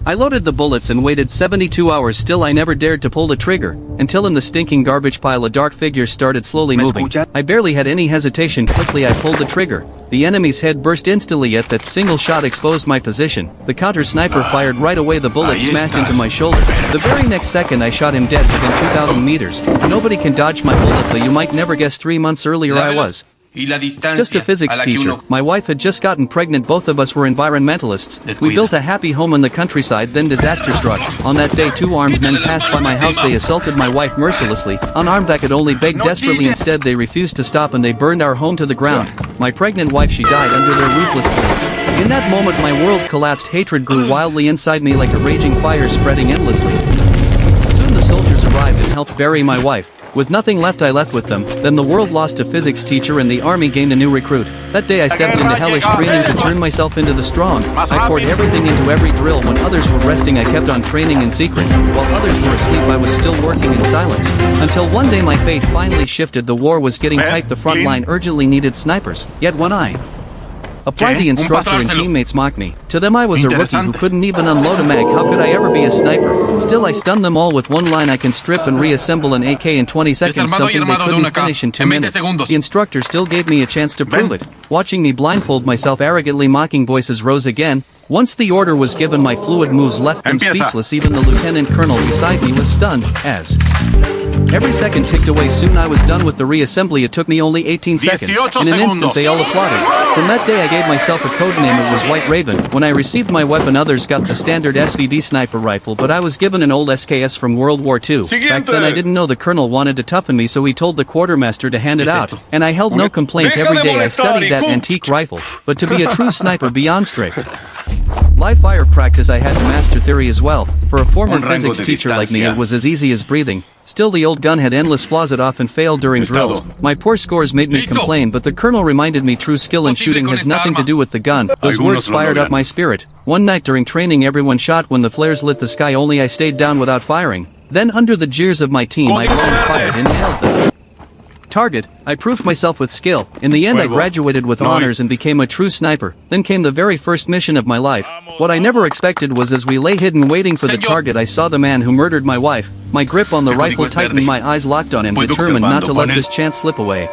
I loaded the bullets and waited 72 hours. Still I never dared to pull the trigger, until in the stinking garbage pile a dark figure started slowly moving. I barely had any hesitation. Quickly I pulled the trigger. The enemy's head burst instantly, yet that single shot exposed my position. The counter sniper fired right away. The bullet smashed into my shoulder. The very next second I shot him dead within 2,000 meters. Nobody can dodge my bullet, but you might never guess 3 months earlier I was just a physics teacher. My wife had just gotten pregnant. Both of us were environmentalists. We built a happy home in the countryside. Then disaster struck. On that day 2 armed men passed by my house. They assaulted my wife mercilessly. Unarmed I could only beg desperately. Instead they refused to stop and they burned our home to the ground. My pregnant wife, she died under their ruthless bullets. In that moment my world collapsed. Hatred grew wildly inside me like a raging fire spreading endlessly. Soon the soldiers arrived and helped bury my wife. With nothing left I left with them. Then the world lost a physics teacher and the army gained a new recruit. That day I stepped into hellish training to turn myself into the strong. I poured everything into every drill. When others were resting I kept on training in secret. While others were asleep I was still working in silence. Until one day my fate finally shifted. The war was getting tight. The front line urgently needed snipers. Yet when I applied, the instructor and teammates mocked me. To them I was a rookie who couldn't even unload a mag. How could I ever be a sniper? Still I stunned them all with one line. I can strip and reassemble an AK in 20 seconds, something they couldn't finish in 2 minutes. The instructor still gave me a chance to prove it. Watching me blindfold myself arrogantly, mocking voices rose again. Once the order was given my fluid moves left them speechless. Even the lieutenant colonel beside me was stunned, as every second ticked away. Soon I was done with the reassembly. It took me only 18 seconds. In an instant they all applauded. From that day I gave myself a code name. It was White Raven. When I received my weapon others got the standard SVD sniper rifle, but I was given an old SKS from World War II. Back then I didn't know the colonel wanted to toughen me, so he told the quartermaster to hand it out. And I held no complaint. Every day I studied that antique rifle. But to be a true sniper beyond strict live fire practice I had to master theory as well. For a former physics teacher like me it was as easy as breathing. Still the old gun had endless flaws. It often failed during drills. My poor scores made me complain, but the colonel reminded me true skill in shooting has nothing to do with the gun. Those words fired up my spirit. One night during training everyone shot when the flares lit the sky, only I stayed down without firing. Then under the jeers of my team I fired and nailed them. Target, I proved myself with skill. In the end I graduated with honors and became a true sniper. Then came the very first mission of my life. What I never expected was as we lay hidden waiting for the target I saw the man who murdered my wife. My grip on the rifle tightened, my eyes locked on him, determined not to let this chance slip away.